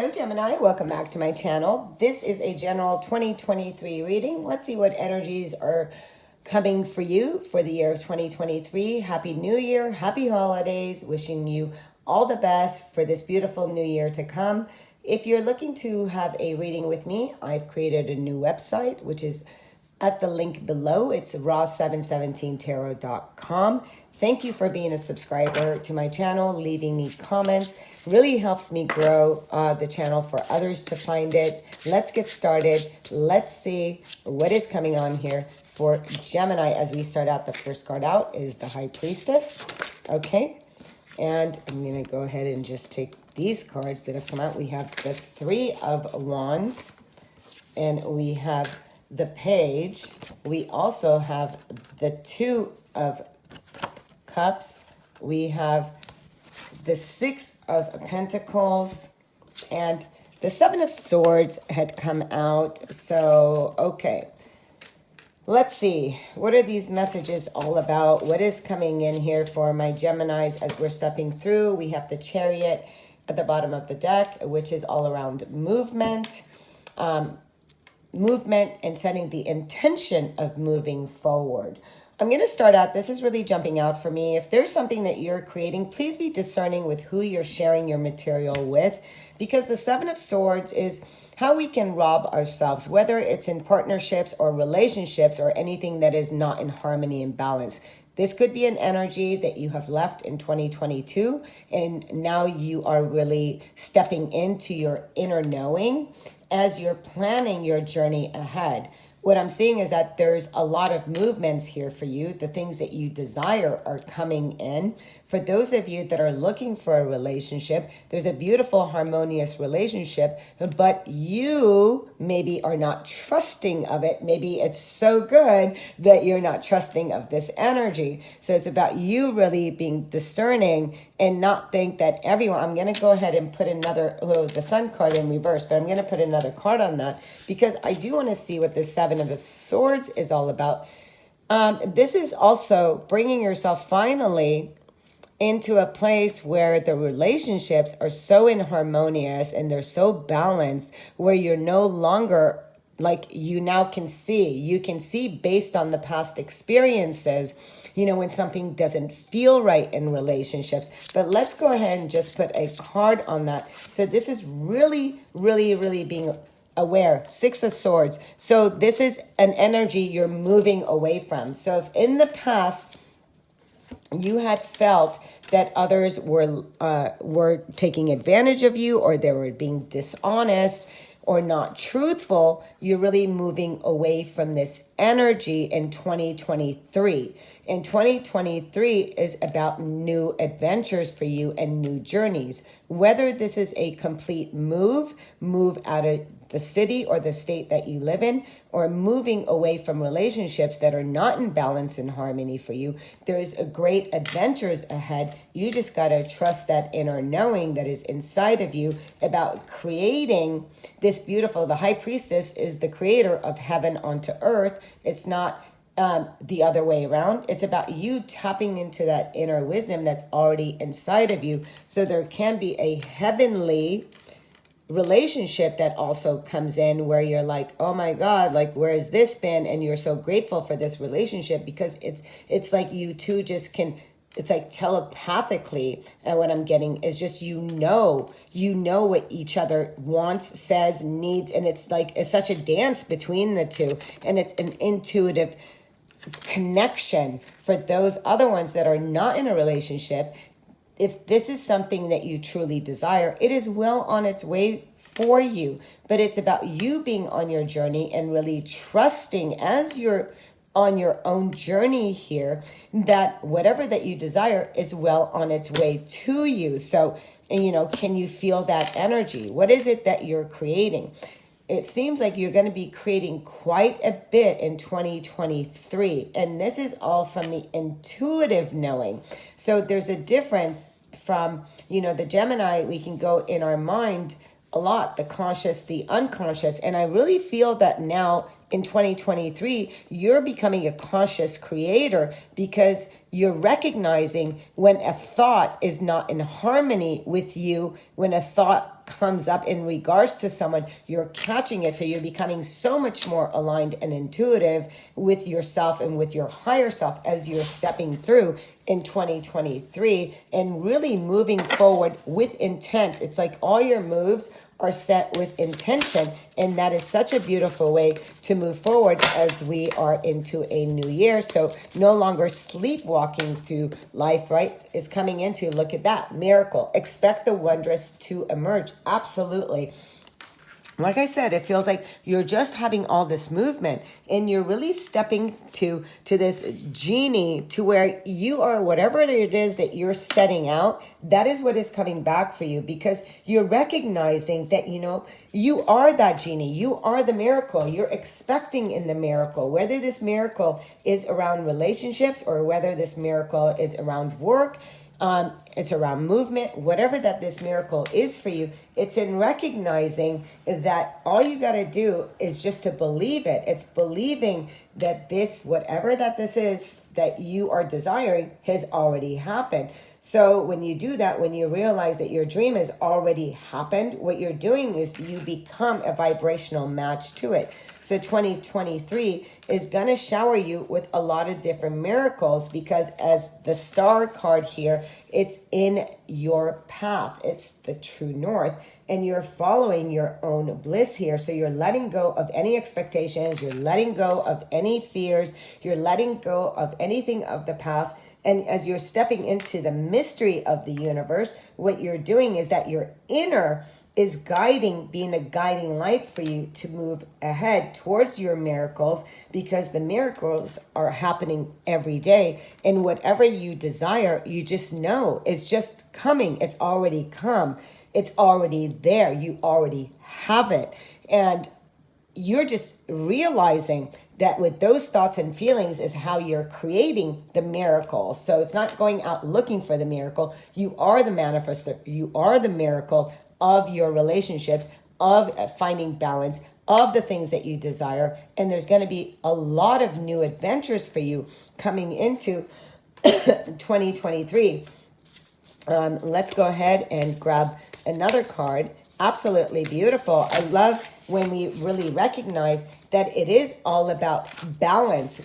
Hello Gemini, welcome back to my channel. This is a general 2023 reading. Let's see what energies are coming for you for the year of 2023. Happy New Year, happy holidays, wishing you all the best for this beautiful new year to come. If you're looking to have a reading with me, I've created a new website, which is at the link below. It's rah717tarot.com. Thank you for being a subscriber to my channel, leaving me comments. Really helps me grow the channel for others to find it. Let's get started. Let's see what is coming on here for Gemini as we start out. The first card out is the High Priestess. Okay, and I'm going to go ahead and just take these cards that have come out. We have the Three of Wands, and we have the Page. We also have the Two of Cups. We have the Six of Pentacles, and the Seven of Swords had come out. So, okay. Let's see. What are these messages all about? What is coming in here for my Geminis as we're stepping through? We have the Chariot at the bottom of the deck, which is all around movement. Movement and setting the intention of moving forward. I'm going to start out. This is really jumping out for me. If there's something that you're creating, please be discerning with who you're sharing your material with, because the Seven of Swords is how we can rob ourselves, whether it's in partnerships or relationships or anything that is not in harmony and balance. This could be an energy that you have left in 2022, and now you are really stepping into your inner knowing as you're planning your journey ahead. What I'm seeing is that there's a lot of movements here for you. The things that you desire are coming in. For those of you that are looking for a relationship, there's a beautiful, harmonious relationship, but you maybe are not trusting of it. Maybe it's so good that you're not trusting of this energy. So it's about you really being discerning and not think that everyone, I'm going to go ahead and put another, the Sun card in reverse, but I'm going to put another card on that because I do want to see what the Seven of the Swords is all about. This is also bringing yourself finally into a place where the relationships are so inharmonious and they're so balanced where you're no longer like you can see based on the past experiences, when something doesn't feel right in relationships. But let's go ahead and just put a card on that. So this is really, really, really being aware. Six of Swords. So this is an energy you're moving away from. So if in the past you had felt that others were taking advantage of you, or they were being dishonest or not truthful, you're really moving away from this energy in 2023. And 2023 is about new adventures for you and new journeys. Whether this is a complete move out of the city or the state that you live in, or moving away from relationships that are not in balance and harmony for you, there's a great adventures ahead. You just got to trust that inner knowing that is inside of you about creating this beautiful, the High Priestess is the creator of heaven onto earth. It's not the other way around. It's about you tapping into that inner wisdom that's already inside of you. So there can be a heavenly relationship that also comes in where you're like, oh my God, like, where has this been? And you're so grateful for this relationship because it's like you two just can, it's like telepathically. And what I'm getting is just, you know what each other wants, says, needs. And it's like, it's such a dance between the two. And it's an intuitive connection for those other ones that are not in a relationship. If this is something that you truly desire, it is well on its way for you. But it's about you being on your journey and really trusting as you're on your own journey here that whatever that you desire is well on its way to you. So, can you feel that energy? What is it that you're creating? It seems like you're going to be creating quite a bit in 2023. And this is all from the intuitive knowing. So there's a difference from, the Gemini, we can go in our mind a lot, the conscious, the unconscious. And I really feel that now in 2023, you're becoming a conscious creator because you're recognizing when a thought is not in harmony with you, when a thought comes up in regards to someone, you're catching it. So you're becoming so much more aligned and intuitive with yourself and with your higher self as you're stepping through in 2023 and really moving forward with intent. It's like all your moves are set with intention, and that is such a beautiful way to move forward as we are into a new year. So no longer sleepwalking through life, right, is coming into, look at that, miracle. Expect the wondrous to emerge. Absolutely. Like I said, it feels like you're just having all this movement and you're really stepping to this genie, to where you are, whatever it is that you're setting out, that is what is coming back for you, because you're recognizing that, you are that genie. You are the miracle. You're expecting in the miracle, whether this miracle is around relationships or whether this miracle is around work. It's around movement, whatever that this miracle is for you. It's in recognizing that all you got to do is just to believe it. It's believing that this, whatever that this is that you are desiring, has already happened. So when you do that, when you realize that your dream has already happened, what you're doing is you become a vibrational match to it. So 2023 is going to shower you with a lot of different miracles, because as the star card here, it's in your path. It's the true north, and you're following your own bliss here. So you're letting go of any expectations. You're letting go of any fears. You're letting go of anything of the past. And as you're stepping into the mystery of the universe, what you're doing is that your inner is being a guiding light for you to move ahead towards your miracles, because the miracles are happening every day. And whatever you desire, you just know is just coming. It's already come. It's already there. You already have it. And you're just realizing that with those thoughts and feelings is how you're creating the miracle. So it's not going out looking for the miracle. You are the manifester. You are the miracle of your relationships, of finding balance, of the things that you desire. And there's going to be a lot of new adventures for you coming into 2023. Let's go ahead and grab another card. Absolutely beautiful. I love when we really recognize that it is all about balance.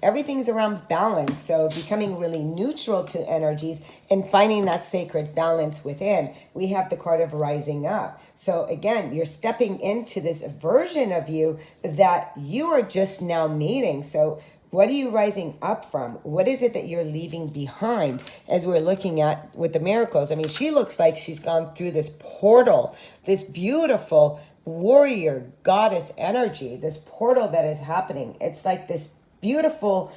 Everything's around balance. So becoming really neutral to energies and finding that sacred balance within. We have the card of rising up. So again, you're stepping into this version of you that you are just now meeting. So what are you rising up from? What is it that you're leaving behind? As we're looking at with the miracles, I mean, she looks like she's gone through this portal, this beautiful warrior goddess energy, this portal that is happening. It's like this beautiful,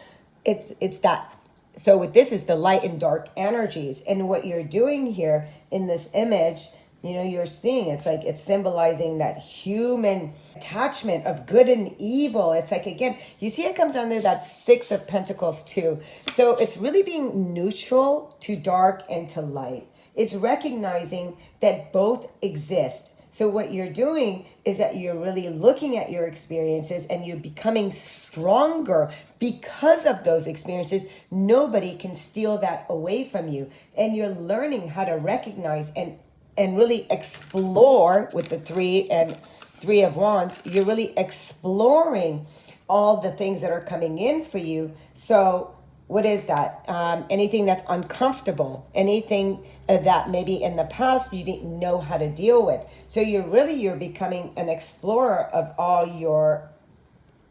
it's that. So with this is the light and dark energies. And what you're doing here in this image, you're seeing, it's like it's symbolizing that human attachment of good and evil. It's like, again, you see it comes under that Six of Pentacles too. So it's really being neutral to dark and to light. It's recognizing that both exist. So what you're doing is that you're really looking at your experiences and you're becoming stronger because of those experiences. Nobody can steal that away from you. And you're learning how to recognize and really explore with the Three of Wands. You're really exploring all the things that are coming in for you. So what is that? Anything that's uncomfortable, anything that maybe in the past you didn't know how to deal with. So you're becoming an explorer of all your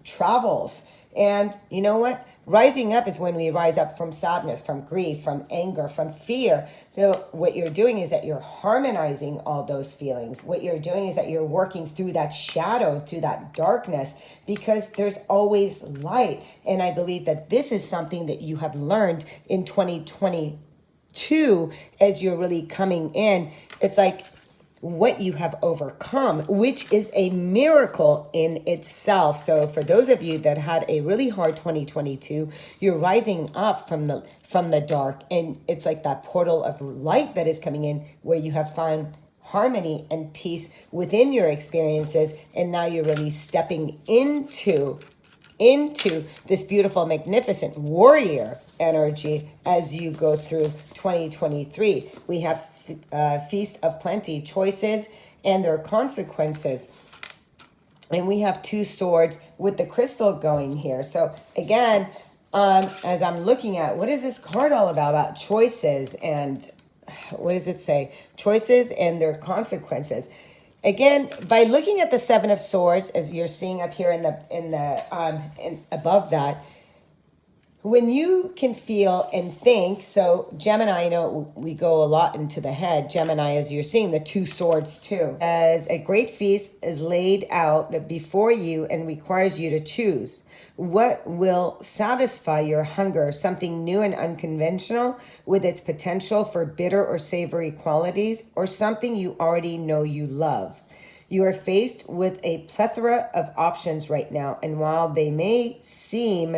travels. And you know what? Rising up is when we rise up from sadness, from grief, from anger, from fear. So what you're doing is that you're harmonizing all those feelings. What you're doing is that you're working through that shadow, through that darkness, because there's always light. And I believe that this is something that you have learned in 2022 as you're really coming in. It's like what you have overcome, which is a miracle in itself. So for those of you that had a really hard 2022, you're rising up from the dark, and it's like that portal of light that is coming in where you have found harmony and peace within your experiences, and now you're really stepping into this beautiful, magnificent warrior energy as you go through 2023. We have feast of plenty, choices and their consequences. And we have 2 swords with the crystal going here. So again, as I'm looking at, what is this card all about choices and what does it say? Choices and their consequences. Again, by looking at the 7 of Swords, as you're seeing up here in above that, when you can feel and think, so Gemini, I know we go a lot into the head. Gemini, as you're seeing, the 2 swords too. As a great feast is laid out before you and requires you to choose. What will satisfy your hunger? Something new and unconventional with its potential for bitter or savory qualities, or something you already know you love? You are faced with a plethora of options right now, and while they may seem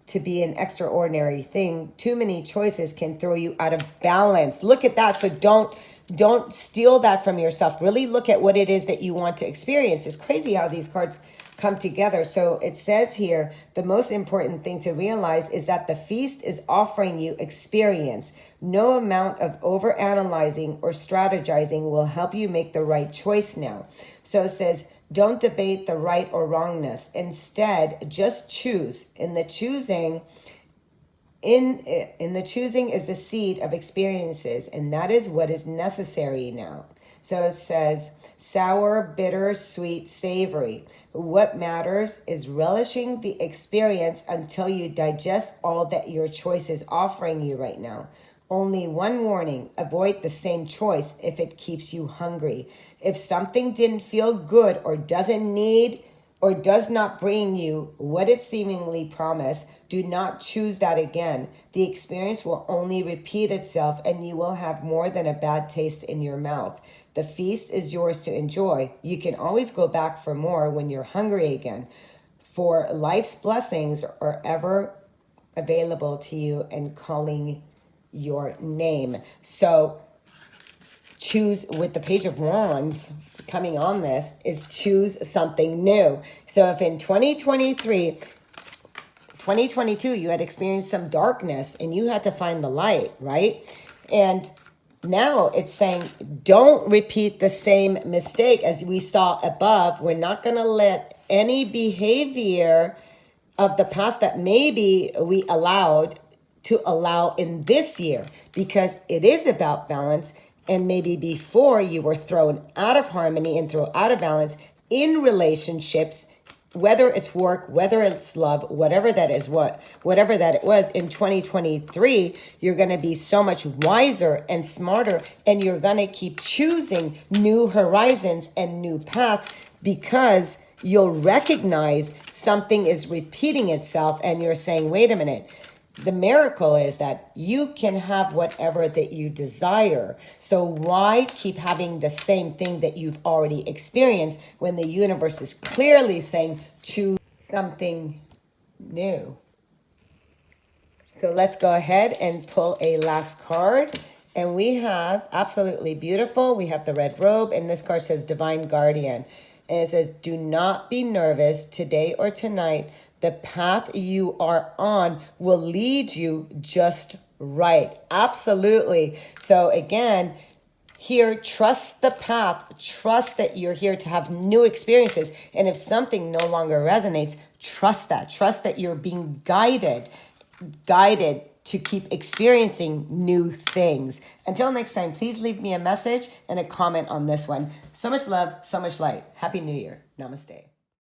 to be an extraordinary thing, too many choices can throw you out of balance. Look at that. So don't steal that from yourself. Really look at what it is that you want to experience. It's crazy how these cards come together. So it says here, the most important thing to realize is that the feast is offering you experience. No amount of overanalyzing or strategizing will help you make the right choice now. So it says, don't debate the right or wrongness. Instead, just choose. In the choosing is the seed of experiences, and that is what is necessary now. So it says sour, bitter, sweet, savory. What matters is relishing the experience until you digest all that your choice is offering you right now. Only one warning: avoid the same choice if it keeps you hungry. If something didn't feel good or doesn't need or does not bring you what it seemingly promised, do not choose that again. The experience will only repeat itself and you will have more than a bad taste in your mouth. The feast is yours to enjoy. You can always go back for more when you're hungry again. For life's blessings are ever available to you and calling your name. So choose, with the Page of Wands coming on this, is choose something new. So if in 2022, you had experienced some darkness and you had to find the light, right? And now it's saying, don't repeat the same mistake as we saw above. We're not going to let any behavior of the past that maybe we allowed to allow in this year, because it is about balance. And maybe before you were thrown out of harmony and thrown out of balance in relationships, whether it's work, whether it's love, whatever that is, whatever that it was, in 2023, you're going to be so much wiser and smarter, and you're going to keep choosing new horizons and new paths, because you'll recognize something is repeating itself and you're saying, wait a minute. The miracle is that you can have whatever that you desire. So why keep having the same thing that you've already experienced when the universe is clearly saying choose something new? So let's go ahead and pull a last card. And we have, absolutely beautiful, we have the red robe, and this card says Divine Guardian. And it says, do not be nervous today or tonight. The path you are on will lead you just right. Absolutely. So again, here, trust the path. Trust that you're here to have new experiences. And if something no longer resonates, trust that. Trust that you're being guided to keep experiencing new things. Until next time, please leave me a message and a comment on this one. So much love, so much light. Happy New Year. Namaste.